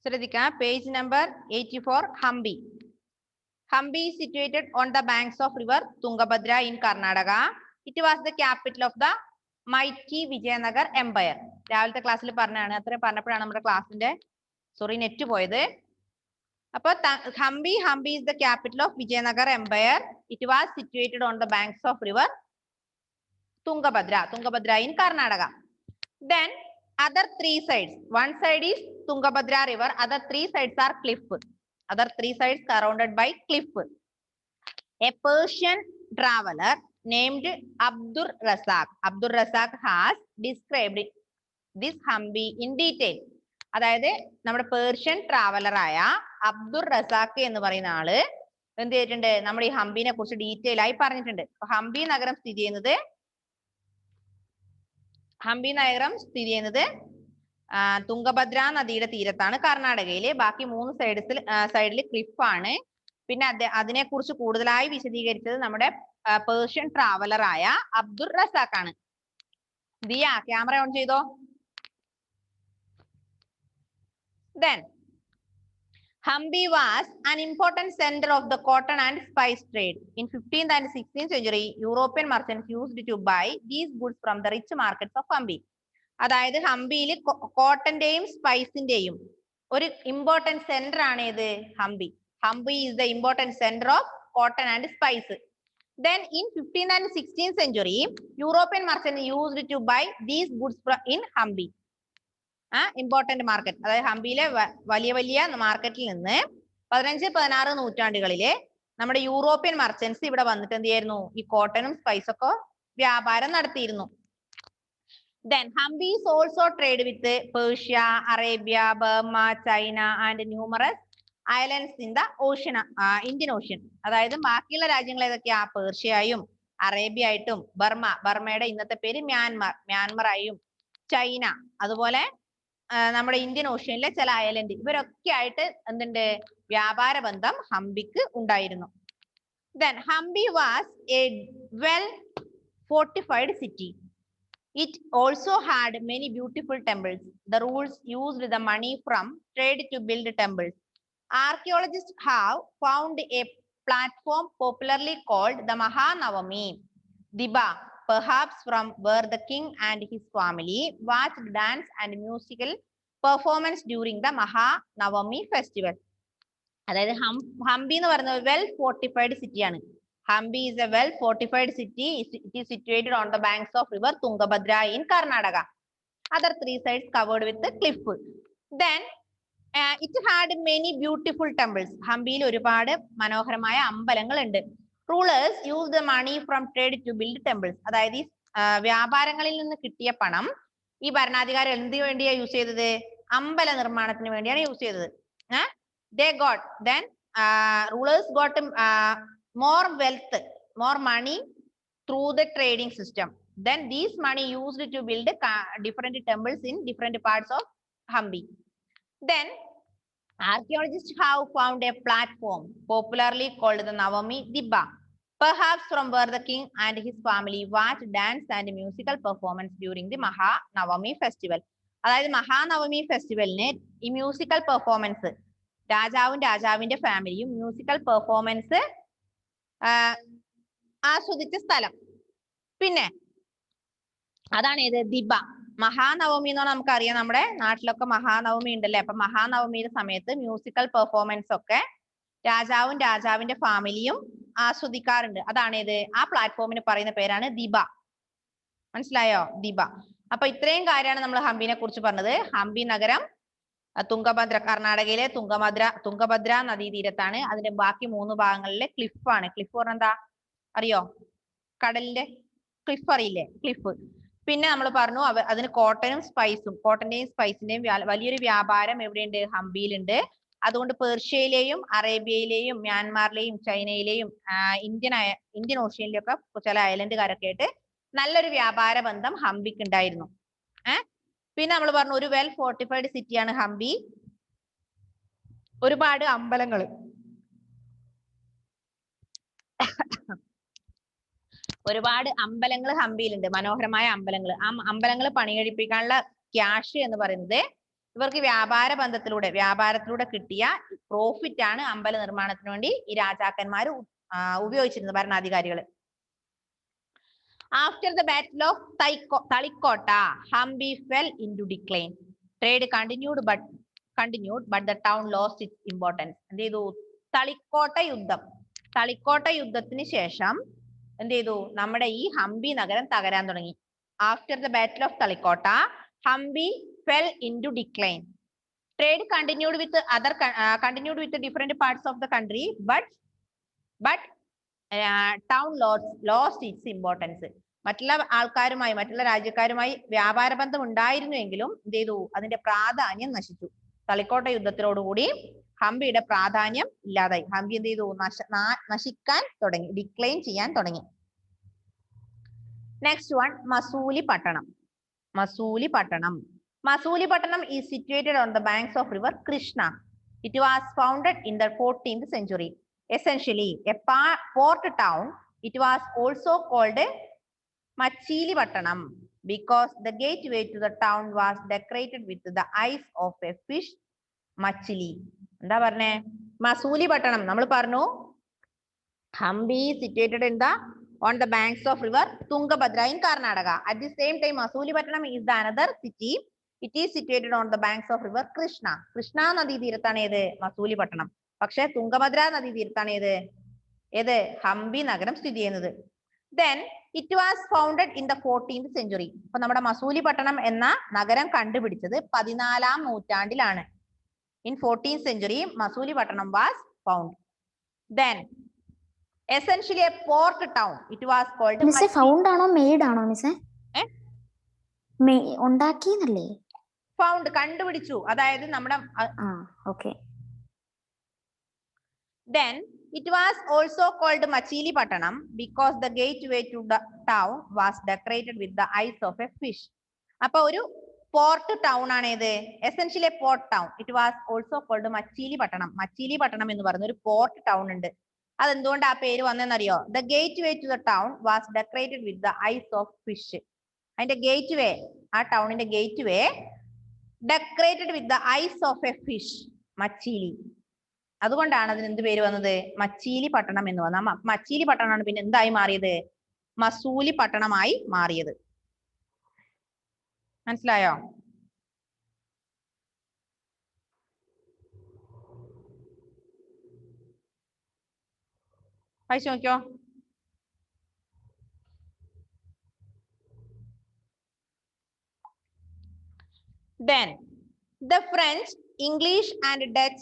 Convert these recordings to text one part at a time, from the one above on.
ശ്രദ്ധിക്കാം, page number 84, Hampi. Hampi is situated on the banks of river Tungabhadra in Karnataka. It was the capital of the mighty Vijayanagar Empire. രാവിലത്തെ ക്ലാസ്സിൽ പറഞ്ഞാണ്, അത്ര പറഞ്ഞപ്പോഴാണ് നമ്മുടെ ക്ലാസ്സിന്റെ നെറ്റ് പോയത്. അപ്പൊ Hampi is the capital of Vijayanagar Empire. It was situated on the banks of river Tungabhadra in Karnataka. Then other three sides. One side is Tungabhadra river. Other three sides are cliff. Other three sides surrounded by cliff. A Persian traveler named Abdur Razak has described this Hampi in detail. അതായത് നമ്മുടെ Persian traveller ആയ അബ്ദുർ റസാഖ് എന്ന് പറയുന്ന ആള് എന്ത് ചെയ്തിട്ടുണ്ട്, നമ്മുടെ ഈ ഹംപിനെ കുറിച്ച് ഡീറ്റെയിൽ ആയി പറഞ്ഞിട്ടുണ്ട്. ഹംപി നഗരം സ്ഥിതി ചെയ്യുന്നത് തുംഗഭദ്ര നദിയുടെ തീരത്താണ്, കർണാടകയിലെ. ബാക്കി മൂന്ന് സൈഡിൽ ക്ലിഫ് ആണ്. പിന്നെ അതിനെ കുറിച്ച് കൂടുതലായി വിശദീകരിച്ചത് നമ്മുടെ പേർഷ്യൻ ട്രാവലർ ആയ അബ്ദുർ റസാഖ് ആണ്. ദിയ, ക്യാമറ ഓൺ ചെയ്തോ. Then Hampi was an important center of the cotton and spice trade. In 15th and 16th century, European merchants used to buy these goods from the rich markets of Hampi. അതായത് ഹംപിയിൽ കോട്ടന്റെയും സ്പൈസിന്റെയും ഒരു important centre ആണ് ഇത് Hampi. Hampi is the important center of cotton and spice. Then in 15th and 16th century, European merchants used to buy these goods in Hampi. Important market, അതായത് ഹംപിയിലെ വലിയ വലിയ മാർക്കറ്റിൽ നിന്ന് 15-16 നൂറ്റാണ്ടുകളിലെ നമ്മുടെ യൂറോപ്യൻ മർച്ചന്റ്സ് ഇവിടെ വന്നിട്ട് എന്ത് ചെയ്യായിരുന്നു, ഈ കോട്ടനും സ്പൈസൊക്കെ വ്യാപാരം നടത്തിയിരുന്നു. Then Hampi is also trade with Persia, Arabia, Burma, China and numerous islands in the Indian Ocean. അതായത് ബാക്കിയുള്ള രാജ്യങ്ങൾ ഏതൊക്കെയാ, പേർഷ്യയും അറേബ്യ ആയിട്ടും ബർമയുടെ ഇന്നത്തെ പേര് മ്യാൻമറായും ചൈന, അതുപോലെ നമ്മുടെ ഇന്ത്യൻ ഓഷ്യനിലെ ചില ഐലൻഡ്, ഇവരൊക്കെ ആയിട്ട് എന്തുണ്ട്, വ്യാപാര ബന്ധം ഹംപിക്ക് ഉണ്ടായിരുന്നു. Then Hampi was a well fortified city. It also had many beautiful temples. The rulers used the money from trade to build temples. Archaeologists have found a platform popularly called the Mahanavami Diba, perhaps from where the king and his family watched dance and musical performance during the Mahanavami festival. അതായത് ഹംപി എന്ന് പറയുന്നത് well fortified city ആണ്. Hampi is a well fortified city. It is situated on the banks of river Tungabhadra in Karnataka. Other three sides covered with the cliff. Then it had many beautiful temples. ഹംപിയിൽ ഒരുപാട് മനോഹരമായ അമ്പലങ്ങൾ ഉണ്ട്. Rulers used the money from trade to build temples. അതായത് ഈ വ്യാപാരങ്ങളിൽ നിന്ന് കിട്ടിയ പണം ഈ ഭരണാധികാരി എന്തിനു വേണ്ടിയാ യൂസ് ചെയ്തത്, അമ്പല നിർമ്മാണത്തിന് വേണ്ടിയാണ് യൂസ് ചെയ്തത്. Then rulers got more wealth, more money through the trading system. Then these money used to build different temples in different parts of Hampi. Then archaeologists have found a platform popularly called the Navami Dibba, perhaps from where the king and his family watched dance and musical performance during the Mahanavami festival. അതായത് മഹാനവമി ഫെസ്റ്റിവലിന് ഈ musical performance, രാജാവിന്റെ ഫാമിലിയും musical performance ആസ്വദിച്ച സ്ഥലം. പിന്നെ അതാണ് ഏത്, ദിബ. മഹാനവമി എന്ന് പറഞ്ഞാൽ നമുക്കറിയാം, നമ്മുടെ നാട്ടിലൊക്കെ മഹാനവമി ഉണ്ടല്ലേ. അപ്പൊ മഹാനവമിയുടെ സമയത്ത് മ്യൂസിക്കൽ പെർഫോമൻസ് ഒക്കെ രാജാവിന്റെ ഫാമിലിയും ആസ്വദിക്കാറുണ്ട്. അതാണ് ഏത്, ആ പ്ലാറ്റ്ഫോമിന് പറയുന്ന പേരാണ് ദിബ. മനസ്സിലായോ, ദിബ. അപ്പൊ ഇത്രയും കാര്യമാണ് നമ്മൾ ഹംപിനെ കുറിച്ച് പറഞ്ഞത്. ഹംപി നഗരം കർണാടകയിലെ തുംഗഭദ്ര നദീതീരത്താണ്. അതിന്റെ ബാക്കി 3 ഭാഗങ്ങളിലെ ക്ലിഫ് ആണ്. ക്ലിഫ് പറഞ്ഞാൽ എന്താ അറിയോ, കടലിന്റെ ക്ലിഫ് അറിയില്ലേ, ക്ലിഫ്. പിന്നെ നമ്മൾ പറഞ്ഞു അതിന് കോട്ടന്റെയും സ്പൈസിന്റെയും വലിയൊരു വ്യാപാരം എവിടെയുണ്ട്, ഹംപിയിലുണ്ട്. അതുകൊണ്ട് പേർഷ്യയിലെയും അറേബ്യയിലെയും മ്യാൻമാറിലെയും ചൈനയിലെയും ഇന്ത്യൻ ഓഷ്യനിലെയും ഒക്കെ ചില ഐലൻഡുകാരൊക്കെ ആയിട്ട് നല്ലൊരു വ്യാപാര ബന്ധം ഹംപിക്ക് ഉണ്ടായിരുന്നു. പിന്നെ നമ്മൾ പറഞ്ഞു ഒരു വെൽ ഫോർട്ടിഫൈഡ് സിറ്റിയാണ് ഹംപി. ഒരുപാട് അമ്പലങ്ങൾ ഹംപിയിലുണ്ട്, മനോഹരമായ അമ്പലങ്ങൾ. ആ അമ്പലങ്ങൾ പണികഴിപ്പിക്കാനുള്ള ക്യാഷ് എന്ന് പറയുന്നത് ഇവർക്ക് വ്യാപാരത്തിലൂടെ കിട്ടിയ പ്രോഫിറ്റ് ആണ് അമ്പല നിർമ്മാണത്തിന് വേണ്ടി ഈ രാജാക്കന്മാർ ഉപയോഗിച്ചിരുന്നത്, ഭരണാധികാരികൾ. After the Battle of Talikota, Hampi fell into decline. Trade continued, but the town lost its importance. എന്ത് ചെയ്തു? തളിക്കോട്ട യുദ്ധത്തിന് ശേഷം എന്ത് ചെയ്തു? നമ്മുടെ ഈ ഹംപി നഗരം തകരാൻ തുടങ്ങി. After the Battle of Talikota, Hampi fell into decline. Trade continued with different parts of the country, but town lost its importance. മറ്റുള്ള രാജ്യക്കാരുമായി വ്യാപാര ബന്ധം ഉണ്ടായിരുന്നുവെങ്കിലും എന്ത് ചെയ്തു? അതിന്റെ പ്രാധാന്യം നശിച്ചു. തളിക്കോട്ട യുദ്ധത്തിനോടുകൂടി ഹംപിയുടെ പ്രാധാന്യം ഇല്ലാതായി. ഹംപി എന്ത് ചെയ്തു? നശിക്കാൻ തുടങ്ങി, ഡിക്ലൈൻ ചെയ്യാൻ തുടങ്ങി. Next one, Masulipatnam. Masulipatanam is situated on the banks of river Krishna. It was founded in the 14th century. Essentially a port town, it was also called Machilipattanam because the gateway to the town was decorated with the eyes of a fish, Machili. എന്താ പറഞ്ഞേ? മസൂലിപട്ടണം. നമ്മൾ പറഞ്ഞു Hampi is situated on the banks of river Tungabhadra in Karnataka. At the same time, Masulipatanam is the another city. It is situated on the banks of river Krishna. Krishna നദി തീരത്താണ് ഏത്? മസൂലിപട്ടണം. പക്ഷേ തുംഗഭദ്ര നദി തീരത്താണ് ഏത്? ഹംപി നഗരം സ്ഥിതി ചെയ്യുന്നത്. Then it was founded in the 14th century. അപ്പൊ നമ്മുടെ മസൂലിപട്ടണം എന്ന നഗരം കണ്ടുപിടിച്ചത് 14ാം നൂറ്റാണ്ടിലാണ്. In 14th century, Masulipatanam was found. Then essentially a port town, it was called. Miss, found ആണോ made ആണോ miss? ഉണ്ടാക്കിയെന്നല്ലേ? Found, കണ്ടുപിടിച്ചു. അതായത് നമ്മുടെ okay. Then it was also called Machilipattanam because the gateway to the town was decorated with the eyes of a fish. അപ്പൊ ഒരു port town ആണ് ഇത്. Essentially a port town. It was also called Machilipatnam. Machilipatnam എന്ന് പറയുന്ന ഒരു port town ഉണ്ട്. അതെന്തുകൊണ്ട് ആ പേര് വന്നെന്നറിയോ? The gateway to the town was decorated with the eyes of fish. അതിന്റെ ഗേറ്റ് വേ, ആ ടൗണിന്റെ gateway decorated with the eyes of a fish, machli. അതുകൊണ്ടാണ് അതിന് എന്ത് പേര് വന്നത്? മച്ചീലി പട്ടണം എന്ന് വന്ന. മച്ചീലി പട്ടണമാണ് പിന്നെ എന്തായി മാറിയത്? മസൂലി പട്ടണമായി മാറിയത്. മനസ്സിലായോ? വായിച്ചു നോക്കിയോ. Then the French, English and Dutch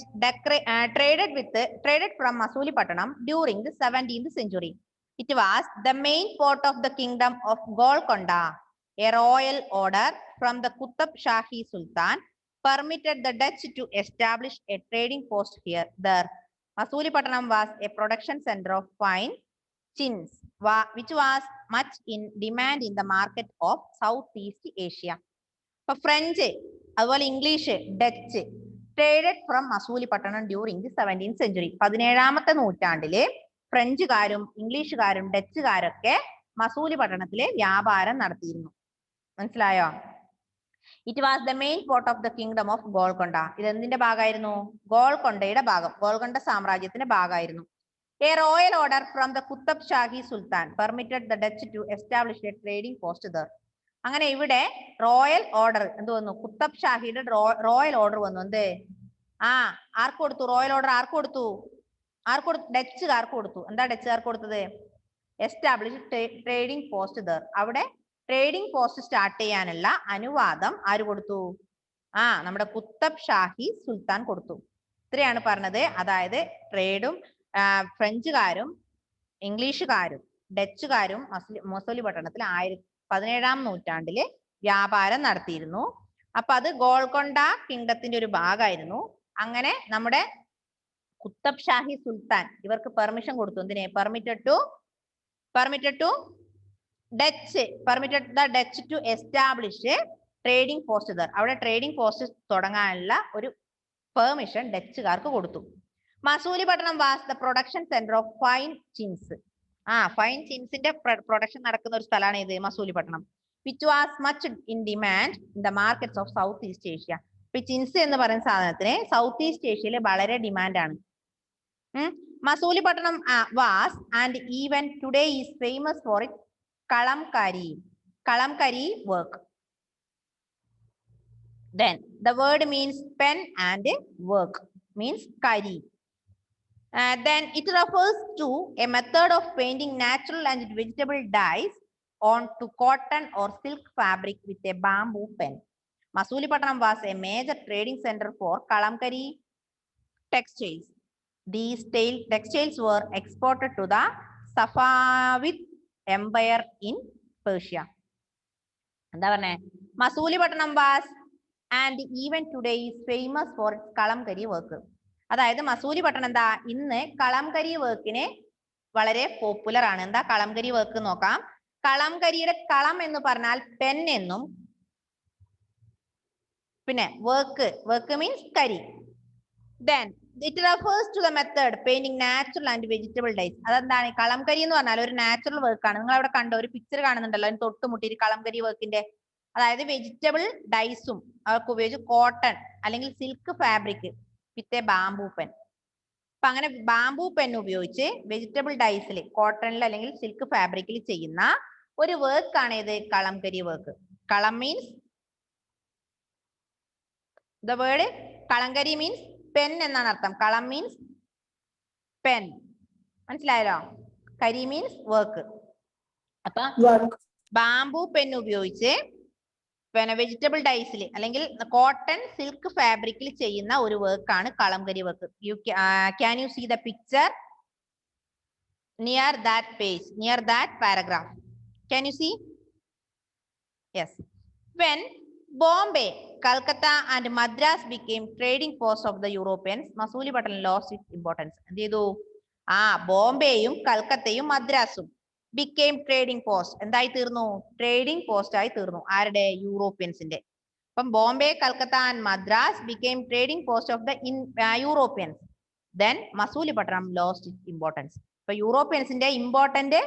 traded from Masulipatanam during the 17th century. It was the main port of the kingdom of Golconda. A royal order from the Qutb Shahi Sultan permitted the Dutch to establish a trading post there. Masulipatanam was a production center of fine chins, which was much in demand in the market of Southeast Asia. French, അതുപോലെ English, Dutch traded from Masulipatnam during the 17th century. 17ാമത്തെ നൂറ്റാണ്ടില് ഫ്രഞ്ചുകാരും ഇംഗ്ലീഷുകാരും ഡച്ചുകാരൊക്കെ മസൂലിപട്ടണത്തിലെ വ്യാപാരം നടത്തിയിരുന്നു. മനസ്സിലായോ? It was the main port of the kingdom of Golconda. ഇത് എന്തിന്റെ ഭാഗമായിരുന്നു? ഗോൾക്കൊണ്ടയുടെ ഭാഗം, ഗോൾക്കൊണ്ട സാമ്രാജ്യത്തിന്റെ ഭാഗമായിരുന്നു. A royal order from the Qutb Shahi sultan permitted the Dutch to establish a trading post there. അങ്ങനെ ഇവിടെ റോയൽ ഓർഡർ എന്ത് വന്നു? കുത്തബ് ഷാഹിയുടെ റോയൽ ഓർഡർ വന്നു. എന്ത്? ആർക്ക് കൊടുത്തു? റോയൽ ഓർഡർ ആർക്ക് കൊടുത്തു? ഡച്ചുകാർക്ക് കൊടുത്തു. എന്താ ഡച്ചുകാർക്ക് കൊടുത്തത്? Establish trading post there. അവിടെ ട്രേഡിംഗ് പോസ്റ്റ് സ്റ്റാർട്ട് ചെയ്യാനുള്ള അനുവാദം ആര് കൊടുത്തു? നമ്മുടെ കുത്തബ് ഷാഹി സുൽത്താൻ കൊടുത്തു. ഇത്രയാണ് പറഞ്ഞത്. അതായത് ട്രേഡും ഫ്രഞ്ചുകാരും ഇംഗ്ലീഷുകാരും ഡച്ചുകാരും മസൂലിപട്ടണത്തിൽ 17ാം നൂറ്റാണ്ടില് വ്യാപാരം നടത്തിയിരുന്നു. അപ്പൊ അത് ഗോൾക്കൊണ്ട കിങ്ഡത്തിന്റെ ഒരു ഭാഗമായിരുന്നു. അങ്ങനെ നമ്മുടെ കുത്തബ് ഷാഹി സുൽത്താൻ ഇവർക്ക് പെർമിഷൻ കൊടുത്തു. എന്തിനെ? Permitted the Dutch to establish trading post there. അവിടെ ട്രേഡിംഗ് പോസ്റ്റ് തുടങ്ങാനുള്ള ഒരു പെർമിഷൻ ഡച്ചുകാർക്ക് കൊടുത്തു. Masulipatnam was the production centre of fine chintz. Fine ചിൻസിന്റെ പ്രൊഡക്ഷൻ നടക്കുന്ന ഒരു സ്ഥലമാണ് ഇത് Masulipatnam. Which was much in demand in the markets of South East Asia. Chintz എന്ന് പറയുന്ന സാധനത്തിന് സൗത്ത് ഈസ്റ്റ് ഏഷ്യയിൽ വളരെ ഡിമാൻഡാണ്. Masulipatnam was and even today is famous for it kalamkari work. Then the word means pen and work means kari. Then it refers to a method of painting natural and vegetable dyes onto cotton or silk fabric with a bamboo pen. Masulipatanam was a major trading center for kalamkari textiles. These textiles were exported to the Safavid Empire in Persia. എന്താ പറഞ്ഞേ? Masulipatnam was and even today is famous four it's Kalamkari work. അതായത് മസൂലിപട്ടണം എന്താ ഇന്ന് കലംകരി വർക്കിന് വളരെ popular ആണ്. എന്താ Kalamkari work നോക്കാം. കലംകരിയുടെ കളം എന്ന് പറഞ്ഞാൽ പെൻ എന്നും, പിന്നെ വർക്ക് മീൻസ് കരി. Then it refers to the method painting natural and vegetable dyes. അതെന്താണ് കലംകരി എന്ന് പറഞ്ഞാൽ ഒരു നാച്ചുറൽ വർക്ക് ആണ്. നിങ്ങൾ അവിടെ കണ്ടോ ഒരു പിക്ചർ കാണുന്നുണ്ടല്ലോ അതിന് തൊട്ടുമുട്ടി കലംകരി വർക്കിന്റെ. അതായത് വെജിറ്റബിൾ ഡൈസും അതൊക്കെ ഉപയോഗിച്ച് കോട്ടൺ അല്ലെങ്കിൽ silk fabric with a bamboo pen. അപ്പൊ അങ്ങനെ ബാംബൂ പെൻ ഉപയോഗിച്ച് വെജിറ്റബിൾ ഡൈസിൽ കോട്ടണിൽ അല്ലെങ്കിൽ സിൽക്ക് ഫാബ്രിക്കിൽ ചെയ്യുന്ന ഒരു വർക്ക് ആണ് ഇത് കലംകരി വർക്ക്. കളം means the word Kalamkari means pen എന്നാണ് അർത്ഥം. കളം മീൻസ് പെൻ, മനസ്സിലായല്ലോ. കരി മീൻസ് വർക്ക്. അപ്പൊ ബാംബൂ പെൻ ഉപയോഗിച്ച് പിന്നെ വെജിറ്റബിൾ ഡൈസിൽ അല്ലെങ്കിൽ കോട്ടൺ സിൽക്ക് ഫാബ്രിക്കിൽ ചെയ്യുന്ന ഒരു വർക്കാണ് kalamkari work. Can you see the picture near that page, near that paragraph? Can you see? Yes. When Bombay, Calcutta and Madras became trading posts of the Europeans, Masulipatanam lost its importance. എന്ത് ചെയ്തു? ബോംബെയും കൽക്കത്തയും മദ്രാസും became trading post. എന്തായി തീർന്നു? Trading post ആയി തീർന്നു. ആരുടെ? യൂറോപ്യൻസിന്റെ. അപ്പം Bombay, Calcutta and Madras became trading post of the Europeans. Then Masulipatanam lost its importance. ഇപ്പൊ യൂറോപ്യൻസിന്റെ important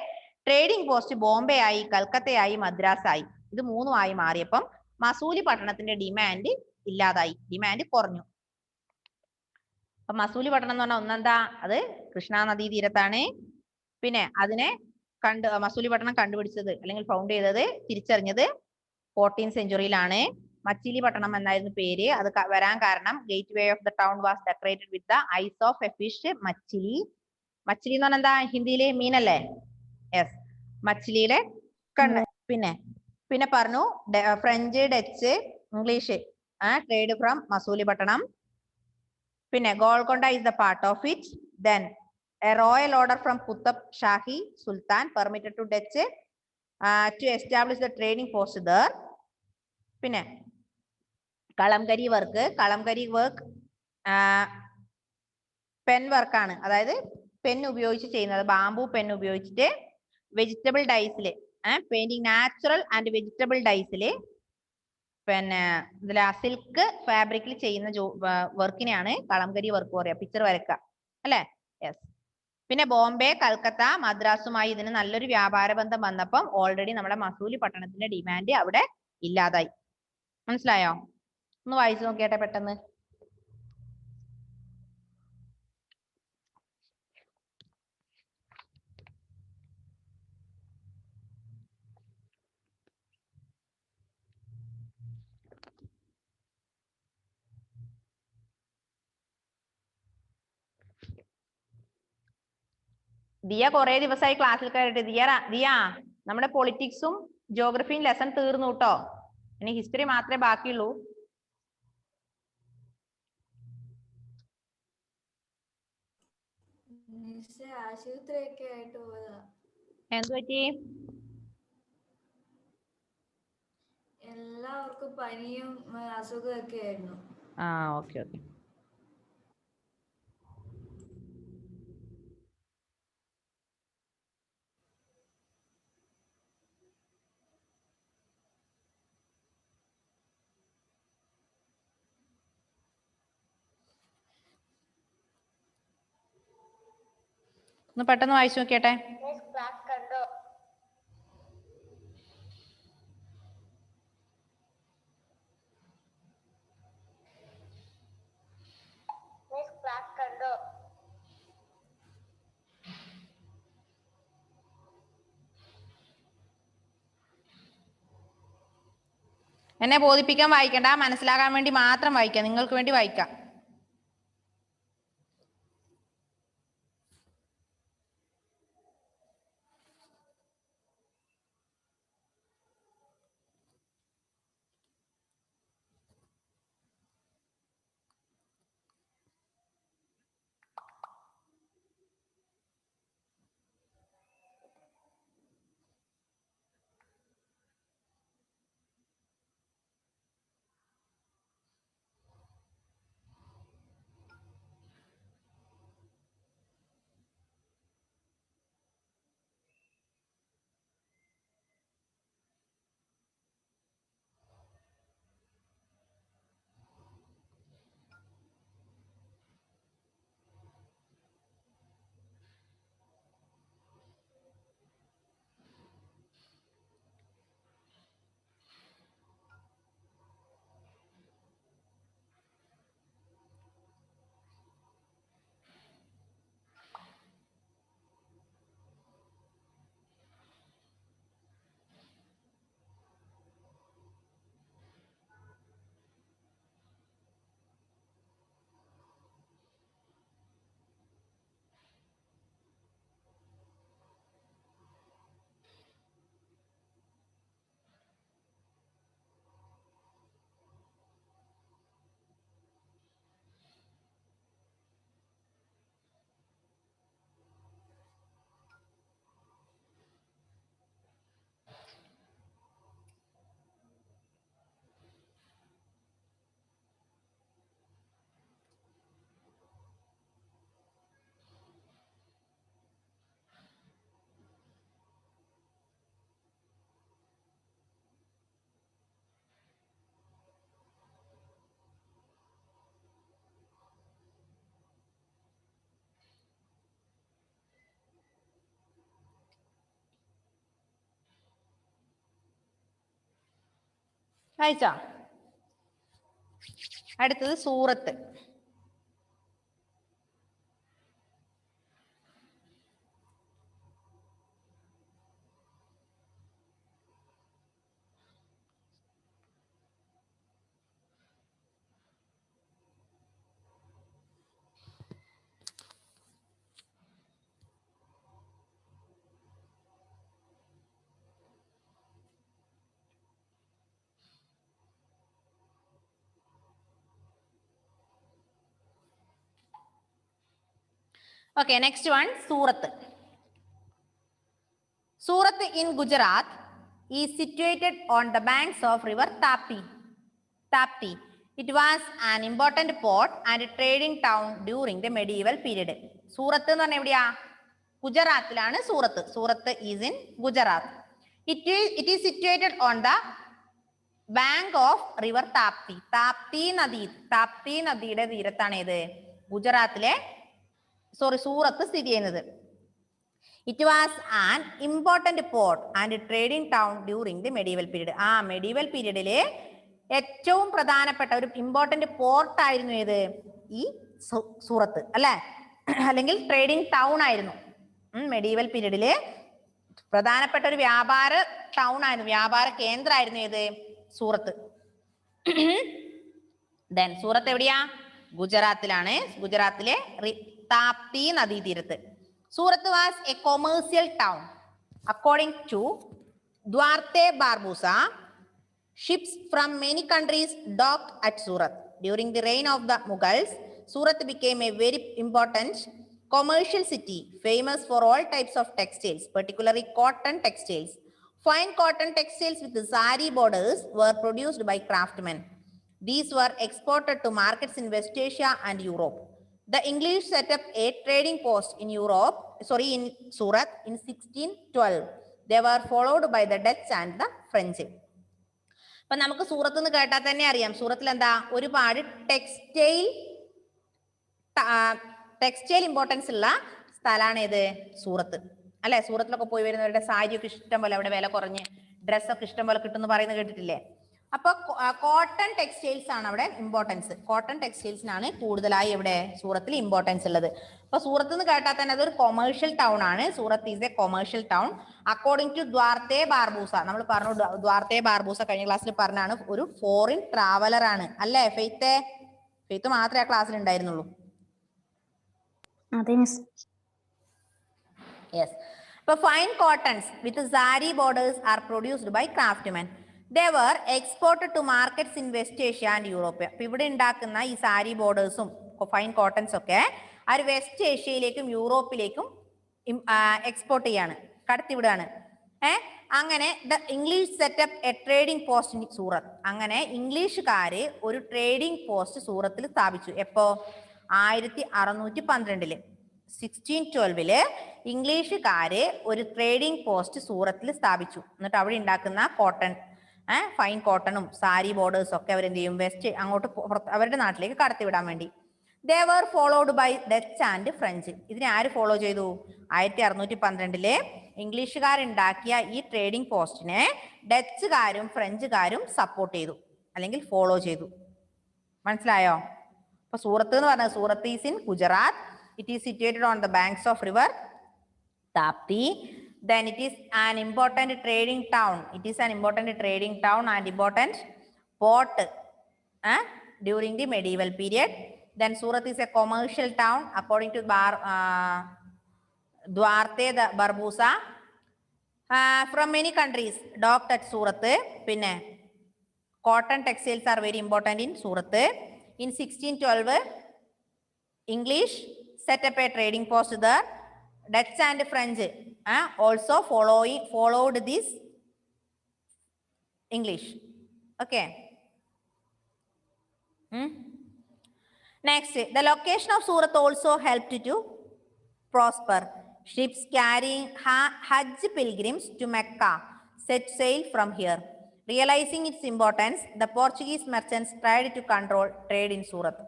trading post Bombay ആയി, കൽക്കത്തയായി, മദ്രാസ് ആയി. ഇത് മൂന്നും ആയി മാറിയപ്പം മസൂലിപട്ടണത്തിന്റെ ഡിമാൻഡ് ഇല്ലാതായി, ഡിമാൻഡ് കുറഞ്ഞു. അപ്പൊ മസൂലിപട്ടണം എന്ന് പറഞ്ഞാൽ ഒന്നെന്താ, അത് കൃഷ്ണ നദീ തീരത്താണ്. പിന്നെ അതിനെ മസൂലിപട്ടണം കണ്ടുപിടിച്ചത് അല്ലെങ്കിൽ ഫൗണ്ട് ചെയ്തത്, തിരിച്ചറിഞ്ഞത് 14th സെഞ്ചുറിയിലാണ്. മച്ചിലിപട്ടണം എന്നായിരുന്നു പേര്. അത് വരാൻ കാരണം gateway of the town was decorated with the eyes of a fish machli. Machli എന്ന് പറഞ്ഞാൽ എന്താ? ഹിന്ദിയിലെ മീനല്ലേ? യെസ്, മച്ചിലിയിലെ കണ്ണ്. പിന്നെ പറഞ്ഞു French, Dutch, English trade from Masulipatnam. പിന്നെ Golconda is the part of it. Then a royal order from Qutb Shahi Sultan permitted to Dutch to establish the trading post there. പിന്നെ Kalamkari work pen വർക്കാണ്. അതായത് പെൻ ഉപയോഗിച്ച് ചെയ്യുന്നത്, bamboo pen ഉപയോഗിച്ചിട്ട് vegetable ഡൈസില് painting natural and vegetable ഡൈസില് പിന്നെ ഇതിൽ സിൽക്ക് ഫാബ്രിക്കിൽ ചെയ്യുന്ന വർക്കിനെയാണ് കലംകരി വർക്ക് പറയുക. പിക്ചർ വരക്കുക അല്ലെ? യെസ്. പിന്നെ ബോംബെ, കൽക്കത്ത, മദ്രാസുമായി ഇതിന് നല്ലൊരു വ്യാപാര ബന്ധം വന്നപ്പം ഓൾറെഡി നമ്മുടെ മസൂലിപട്ടണത്തിന്റെ ഡിമാൻഡ് അവിടെ ഇല്ലാതായി. മനസ്സിലായോ? ഒന്ന് വായിച്ചു നോക്കിയാട്ടെ പെട്ടെന്ന്. ദിയ കുറെ ദിവസമായി ക്ലാസ്സിൽ കയറിയിട്ട്. ദിയ നമ്മുടെ പൊളിറ്റിക്സും ജോഗ്രഫിയും ലെസൺ തീർന്നു കേട്ടോ. ഇനി ഹിസ്റ്ററി മാത്രമേ ബാക്കിയുള്ളൂ. എന്ത് പറ്റി? എല്ലാവർക്കും പനിയും അസുഖമൊക്കെ ആയിരുന്നു. ഓക്കെ. ഒന്ന് പെട്ടെന്ന് വായിച്ചു നോക്കിയട്ടെ. എന്നെ ബോധിപ്പിക്കാൻ വായിക്കണ്ട, മനസ്സിലാകാൻ വേണ്ടി മാത്രം വായിക്കാം, നിങ്ങൾക്ക് വേണ്ടി വായിക്കാം. വായിച്ചോ? അടുത്തത് സൂറത്ത്. Okay, next one, Surat. Surat in Gujarat is situated on the banks of river Tapti. Tapti. It was an important port and trading town during the medieval period. Surat എന്ന് പറഞ്ഞാൽ എവിടെയാ? ഗുജറാത്തിലാണ് സൂറത്ത്. സൂറത്ത് is in Gujarat. It is situated on the bank of river Tapti. Tapti നദിയുടെ തീരത്താണ് ഇത് ഗുജറാത്തിലെ സൂറത്ത് സ്ഥിതി ചെയ്യുന്നത്. It was an important port and trading town during the medieval period. Medieval പീരീഡിലെ ഏറ്റവും പ്രധാനപ്പെട്ട ഒരു ഇമ്പോർട്ടന്റ് പോർട്ട് ആയിരുന്നു ഏത്? ഈ സൂറത്ത് അല്ലെ, അല്ലെങ്കിൽ ട്രേഡിംഗ് ടൗൺ ആയിരുന്നു. മെഡീവൽ പീരീഡിലെ പ്രധാനപ്പെട്ട ഒരു വ്യാപാര ടൗൺ ആയിരുന്നു, വ്യാപാര കേന്ദ്രമായിരുന്നു ഏത്? സൂറത്ത്. ദെൻ സൂറത്ത് എവിടെയാ? ഗുജറാത്തിലാണ്. ഗുജറാത്തിലെ Tapti നദീതീരത്ത്. Surat was a commercial town. According to Duarte Barbosa, ships from many countries docked at Surat. During the reign of the Mughals, Surat became a very important commercial city, famous for all types of textiles, particularly cotton textiles. Fine cotton textiles with sari borders were produced by craftsmen. These were exported to markets in West Asia and Europe. The English set up a trading post in in Surat in 1612. They were followed by the Dutch and the French. അപ്പൊ നമുക്ക് സൂറത്ത് എന്ന് കേട്ടാൽ തന്നെ അറിയാം, സൂറത്തിൽ എന്താ ഒരുപാട് textile importance ഉള്ള സ്ഥലമാണ് ഏത്? സൂറത്ത് അല്ലെ. സൂറത്തിലൊക്കെ പോയി വരുന്നവരുടെ സാരിയൊക്കെ ഇഷ്ടം പോലെ അവിടെ വില കുറഞ്ഞ് ഡ്രസ്സൊക്കെ ഇഷ്ടം പോലെ കിട്ടുമെന്ന് പറയുന്നത് കേട്ടിട്ടില്ലേ? അപ്പൊ കോട്ടൺ ടെക്സ്റ്റൈൽസ് ആണ് അവിടെ ഇമ്പോർട്ടൻസ്. കോട്ടൺ ടെക്സ്റ്റൈൽസിനാണ് കൂടുതലായി ഇവിടെ സൂറത്തിൽ ഇമ്പോർട്ടൻസ് ഉള്ളത്. അപ്പൊ സൂറത്ത് എന്ന് കേട്ടാൽ തന്നെ അതൊരു കൊമേഴ്ഷ്യൽ ടൗൺ ആണ്. Surat is a commercial town according to Duarte Barbosa. നമ്മൾ പറഞ്ഞു ദ്വാർത്തെ ബാർബൂസ കഴിഞ്ഞ ക്ലാസ്സിൽ പറഞ്ഞാണ് ഒരു ഫോറിൻ ട്രാവലർ ആണ് അല്ലേ ഫെയ്ത്തെ? ഫെയ്ത്ത് മാത്രമേ ആ ക്ലാസ്സിൽ ഉണ്ടായിരുന്നുള്ളൂ. അതെ മിസ്. യെസ്. അപ്പൊ fine cottons with sari borders are produced by craftsmen. They were exported to markets in West Asia and Europe. അപ്പൊ ഇവിടെ ഉണ്ടാക്കുന്ന ഈ സാരി ബോർഡേഴ്സും ഫൈൻ കോട്ടൺസ് ഒക്കെ ആ ഒരു വെസ്റ്റ് ഏഷ്യയിലേക്കും യൂറോപ്പിലേക്കും എക്സ്പോർട്ട് ചെയ്യാണ്, കടത്തിവിടുകയാണ്. അങ്ങനെ the English set up a trading post in Surat. അങ്ങനെ ഇംഗ്ലീഷുകാര് ഒരു ട്രേഡിംഗ് പോസ്റ്റ് സൂറത്തിൽ സ്ഥാപിച്ചു. എപ്പോ? 1612 1612 ഇംഗ്ലീഷുകാര് ഒരു ട്രേഡിംഗ് പോസ്റ്റ് സൂറത്തിൽ സ്ഥാപിച്ചു. എന്നിട്ട് അവിടെ ഉണ്ടാക്കുന്ന കോട്ടൺ ഫൈൻ കോട്ടണും സാരി ബോർഡേഴ്സും ഒക്കെ അവരെന്ത് ചെയ്യും? വെസ്റ്റ് അങ്ങോട്ട് അവരുടെ നാട്ടിലേക്ക് കടത്തിവിടാൻ വേണ്ടി. They were followed by Dutch and French. ഇതിനെ ആര് ഫോളോ ചെയ്തു? 1612 ഇംഗ്ലീഷുകാരുണ്ടാക്കിയ ഈ ട്രേഡിംഗ് പോസ്റ്റിനെ ഡച്ചുകാരും ഫ്രഞ്ചുകാരും സപ്പോർട്ട് ചെയ്തു അല്ലെങ്കിൽ ഫോളോ ചെയ്തു. മനസ്സിലായോ? അപ്പൊ സൂറത്ത് എന്ന് പറഞ്ഞത് Surat is in Gujarat. It is situated on the banks of river Tapti. Then it is an important trading town. It is an important trading town and important port during the medieval period. Then Surat is a commercial town according to Dwarte the Barbusa. From many countries docked at Surat. Pinne cotton textiles are very important in Surat. In 1612 English set up a trading post there. Dutch and French also followed this English. Okay. Next, the location of Surat also helped to prosper. Ships carrying Hajj pilgrims to Mecca set sail from here. Realizing its importance, the Portuguese merchants tried to control trade in Surat.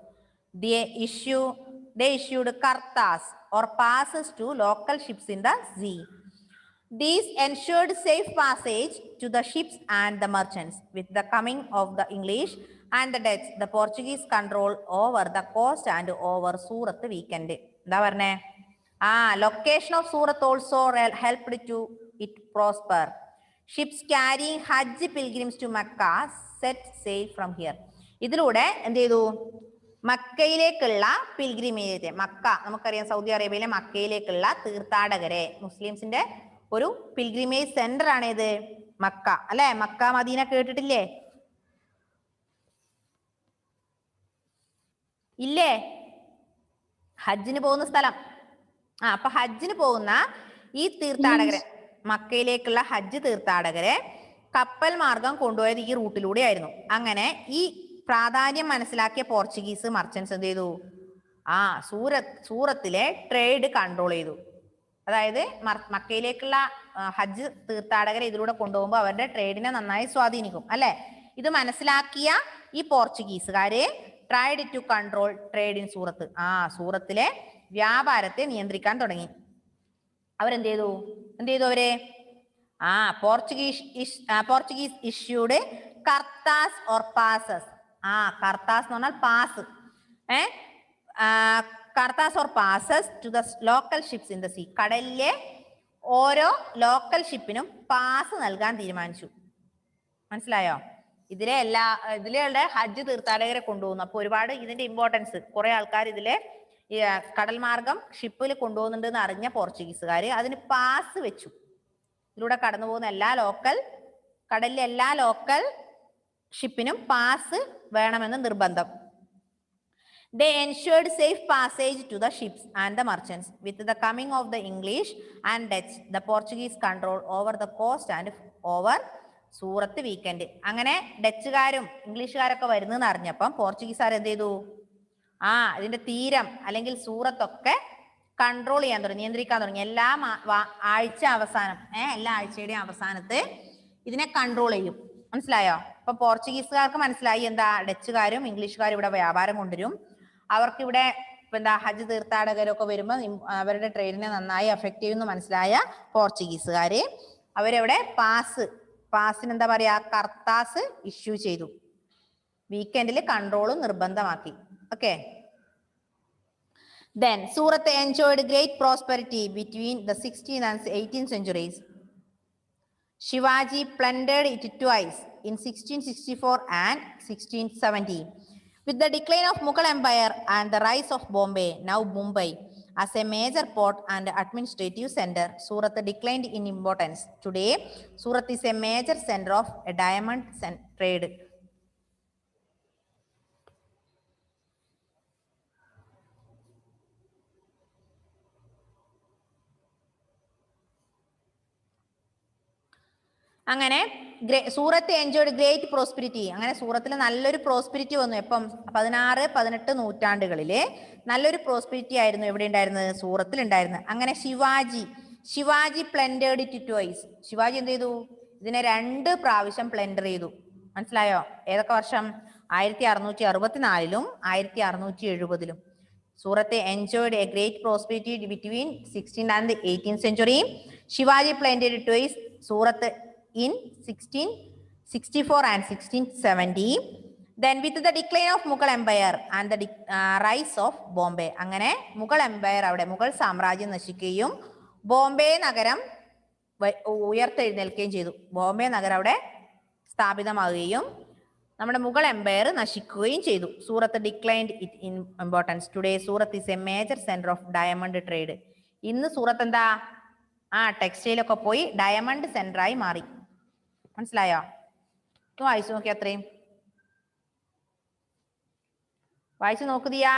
They issued kartas or passes to local ships in the sea. These ensured safe passage to the ships and the merchants. With the coming of the English and the Dutch, the Portuguese control over the coast and over Surat weakened. എന്താ പറഞ്ഞേ? Location of Surat also helped to it prosper. Ships carrying Hajj pilgrims to Mecca set sail from here. ഇതിലൂടെ എന്ത് ചെയ്തു? മക്കയിലേക്കുള്ള pilgrimage, Mecca നമുക്കറിയാം Saudi അറേബ്യയിലെ മക്കയിലേക്കുള്ള തീർത്ഥാടകരെ, മുസ്ലിംസിന്റെ ഒരു pilgrimage centre ആണ് ഇത് മക്ക അല്ലെ? മക്ക മദീന കേട്ടിട്ടില്ലേ? ഇല്ലേ? ഹജ്ജിന് പോകുന്ന സ്ഥലം. അപ്പൊ ഹജ്ജിന് പോകുന്ന ഈ തീർത്ഥാടകരെ, മക്കയിലേക്കുള്ള ഹജ്ജ് തീർത്ഥാടകരെ കപ്പൽ മാർഗം കൊണ്ടുപോയത് ഈ റൂട്ടിലൂടെ ആയിരുന്നു. അങ്ങനെ ഈ പ്രാധാന്യം മനസ്സിലാക്കിയ പോർച്ചുഗീസ് മർച്ചൻസ് എന്ത് ചെയ്തു? സൂറത്തിലെ ട്രേഡ് കൺട്രോൾ ചെയ്തു. അതായത് മക്കയിലേക്കുള്ള ഹജ്ജ് തീർത്ഥാടകരെ ഇതിലൂടെ കൊണ്ടുപോകുമ്പോൾ അവരുടെ ട്രേഡിനെ നന്നായി സ്വാധീനിക്കും അല്ലെ? ഇത് മനസ്സിലാക്കിയ ഈ പോർച്ചുഗീസുകാര് tried to control trade in Surat. സൂറത്തിലെ വ്യാപാരത്തെ നിയന്ത്രിക്കാൻ തുടങ്ങി. അവരെന്ത് ചെയ്തു? അവര് Portuguese issued cartaz or passes. Cartaz എന്ന് പറഞ്ഞാൽ pass. Cartaz or passes to the local ships in the sea. കടലിലെ ഓരോ ലോക്കൽ ഷിപ്പിനും പാസ് നൽകാൻ തീരുമാനിച്ചു. മനസ്സിലായോ? ഇതിലെ ഹജ്ജ് തീർത്ഥാടകരെ കൊണ്ടുപോകുന്നു. അപ്പൊ ഒരുപാട് ഇതിന്റെ ഇമ്പോർട്ടൻസ്, കുറെ ആൾക്കാർ ഇതിലെ കടൽ മാർഗം ഷിപ്പിൽ കൊണ്ടുപോകുന്നുണ്ട് എന്ന് അറിഞ്ഞ പോർച്ചുഗീസുകാര് അതിന് പാസ് വെച്ചു. ഇതിലൂടെ കടന്നു പോകുന്ന കടലിലെ എല്ലാ ലോക്കൽ ഷിപ്പിനും പാസ് വേണമെന്ന് നിർബന്ധം. They ensured safe passage to the ships and the merchants. With the coming of the English and Dutch, the Portuguese control over the coast and over Surat weakened. അങ്ങനെ ഡച്ചുകാരും ഇംഗ്ലീഷുകാരൊക്കെ വരുന്നെന്ന് അറിഞ്ഞപ്പം പോർച്ചുഗീസുകാർ എന്ത് ചെയ്തു? ഇതിന്റെ തീരം അല്ലെങ്കിൽ സൂറത്തൊക്കെ കൺട്രോൾ ചെയ്യാൻ തുടങ്ങി, നിയന്ത്രിക്കാൻ തുടങ്ങി. എല്ലാ ആഴ്ചയുടെയും അവസാനത്ത് ഇതിനെ കൺട്രോൾ ചെയ്യും. മനസ്സിലായോ? അപ്പൊ പോർച്ചുഗീസുകാർക്ക് മനസ്സിലായി എന്താ ഡച്ചുകാരും ഇംഗ്ലീഷുകാരും ഇവിടെ വ്യാപാരം കൊണ്ടുവരും, അവർക്കിവിടെ ഹജ്ജ് തീർത്ഥാടകരൊക്കെ വരുമ്പോൾ അവരുടെ ട്രേഡിനെ നന്നായി അഫക്റ്റ് ചെയ്യുമെന്ന് മനസ്സിലായ പോർച്ചുഗീസുകാര് അവരവിടെ പാസ് പാസ്റ്റിന് എന്താ പറയാ, കർത്താസ് ഇഷ്യൂ ചെയ്തു. വീക്കെൻഡിൽ കൺട്രോൾ നിർബന്ധമാക്കി. Okay. Then Surat enjoyed great prosperity between the 16th and 18th centuries. Shivaji plundered it twice in 1664 and 1670. With the decline of Mughal Empire and the rise of Bombay, now Mumbai, as a major port and administrative center, Surat declined in importance. Today, Surat is a major center of diamond trade. അങ്ങനെ സൂറത്ത് enjoyed great prosperity. അങ്ങനെ സൂറത്തിൽ നല്ലൊരു prosperity വന്നു. എപ്പം 16, 18 നൂറ്റാണ്ടുകളില് നല്ലൊരു prosperity ആയിരുന്നു എവിടെ ഉണ്ടായിരുന്നത്, സൂറത്തിൽ ഉണ്ടായിരുന്നത്. അങ്ങനെ ശിവാജി പ്ലൻഡേർഡ് ഇറ്റ് ട്വൈസ്. ശിവാജി എന്ത് ചെയ്തു, ഇതിനെ 2 പ്രാവശ്യം പ്ലൻഡർ ചെയ്തു. മനസ്സിലായോ? ഏതൊക്കെ വർഷം? 1664 1670. Surat enjoyed a great prosperity between 16th and 18th century. Shivaji planted twice Surat in 1664 and 1670. Then with the decline of Mughal Empire and the rise of Bombay. അങ്ങനെ മുഗൾ എംപയർ, അവിടെ മുഗൾ സാമ്രാജ്യം നശിക്കുകയും ബോംബെ നഗരം ഉയർത്തെഴുന്നേൽക്കുകയും ചെയ്തു. ബോംബെ നഗരം അവിടെ സ്ഥാപിതമാവുകയും നമ്മുടെ മുഗൾ എംപയർ നശിക്കുകയും ചെയ്തു. Surat declined it in importance. Today Surat is a major centre of diamond trade. ഇന്ന് സൂറത്ത് എന്താ, ടെക്സ്റ്റൈലൊക്കെ പോയി ഡയമണ്ട് സെന്ററായി മാറി. മനസ്സിലായോ? വായിച്ചു നോക്കി, അത്രയും വായിച്ചു നോക്കുതിയാ.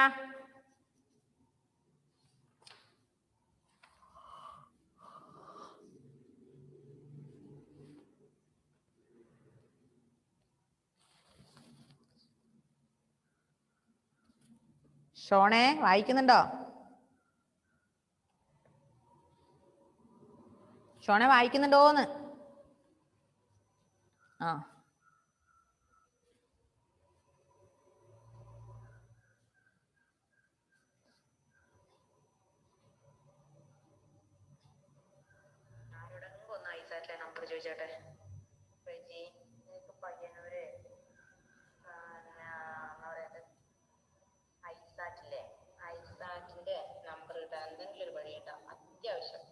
ഷോണേ വായിക്കുന്നുണ്ടോ? ഷോണെ വായിക്കുന്നുണ്ടോന്ന്? ആ ഒന്ന് ഐസാറ്റിലെ നമ്പർ ചോദിച്ചോട്ടെ. പയ്യന്നൂര് ഐസാറ്റില്ലേ, ഐസാറ്റിന്റെ നമ്പർ കിട്ടാൻ എന്തെങ്കിലും ഒരു വഴി കിട്ടാം, അത്യാവശ്യം.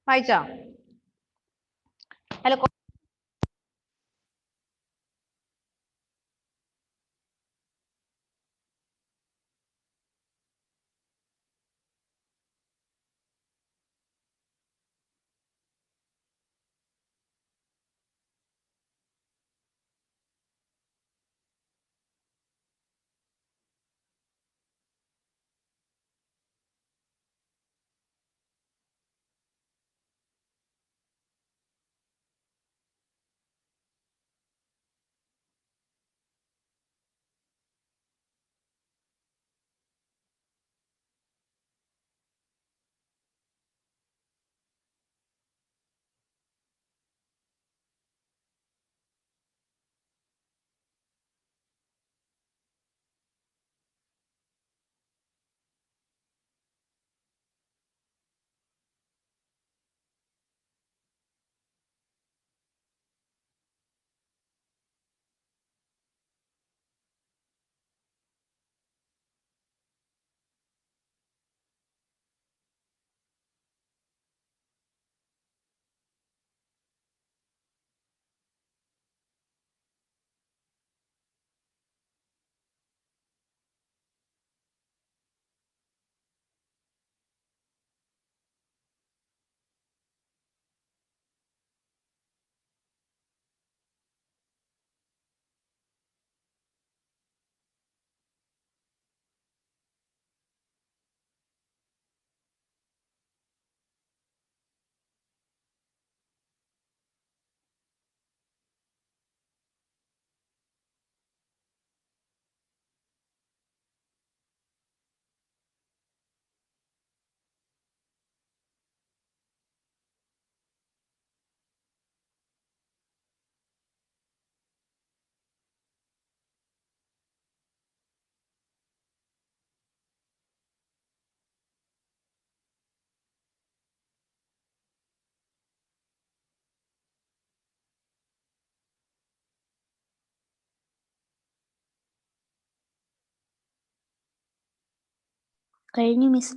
വായിച്ചോ? അല്ല കഴിഞ്ഞു മിസ്.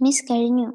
മിസ് കഴിഞ്ഞു.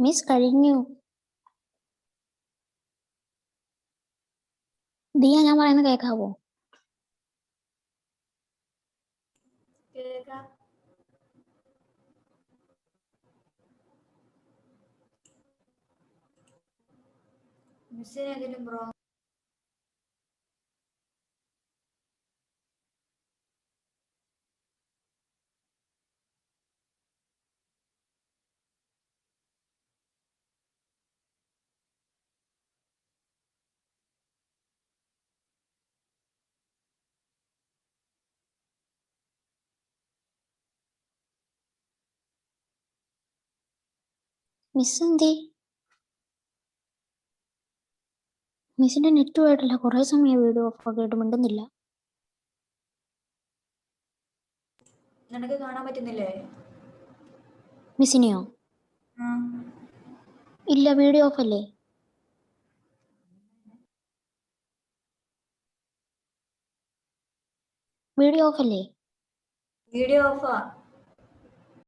മിസ് കഴിഞ്ഞു. ദിയ ഞാൻ പറയുന്നത് കേൾക്കാവോ? കേൾക്കാം. മിസ്സിന് ഏതെങ്കിലും മിസ് എന്തേ? മിസ്സിന്റെ നെറ്റ് പോയിട്ടില്ല. കുറെ സമയം വീഡിയോ ഓഫ് ആക്കിയിട്ട് മിണ്ടുന്നില്ല. നിനക്ക് കാണാൻ പറ്റുന്നില്ലേ? മിസ്സിനെയോ? ഇല്ല, വീഡിയോ ഓഫ് അല്ലേ? വീഡിയോ ഓഫ് അല്ലേ? വീഡിയോ ഓഫാ.